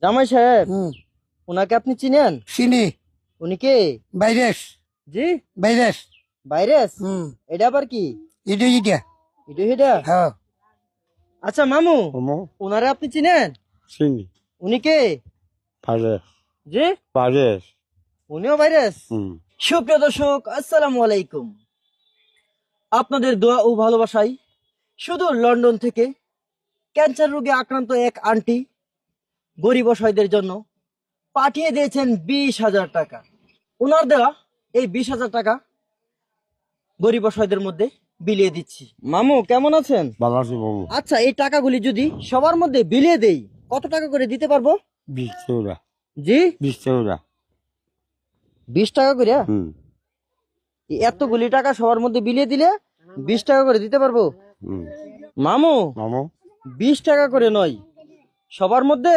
জামাই সাহেব, উনাকে আপনি চিনেন? চিনি। উনি কে? ভাইরাস। জি, ভাইরাস। ভাইরাস। এটা আবার কি? এটা এটা। এটা? হ্যাঁ। আচ্ছা মামু, ওমো উনারে আপনি চিনেন? চিনি উনি কে? ভাইরাস জি, ভাইরাস উনিও ভাইরাস। হুম সুপ্রিয় দর্শক, আসসালামু আলাইকুম। আপনাদের দোয়া ও ভালোবাসায় শুধু লন্ডন থেকে ক্যান্সার রোগে আক্রান্ত এক আন্টি গরিব অসহায়দের জন্য পাঠিয়ে দিয়েছেন 20,000 টাকা। ওনার দেওয়া এই 20,000 টাকা গরিব অসহায়দের মধ্যে বিলিয়ে দিচ্ছি। মামু কেমন আছেন? ভালো আছি বাবু। আচ্ছা, এই টাকাগুলি যদি সবার মধ্যে বিলিয়ে দেই কত টাকা করে দিতে পারবো? 20 টাকা জি, 20 টাকা 20 টাকা করে। হুম এই এতগুলি টাকা সবার মধ্যে বিলিয়ে দিলে 20 টাকা করে দিতে পারবো। হুম মামু, মামু 20 টাকা করে নয়, সবার মধ্যে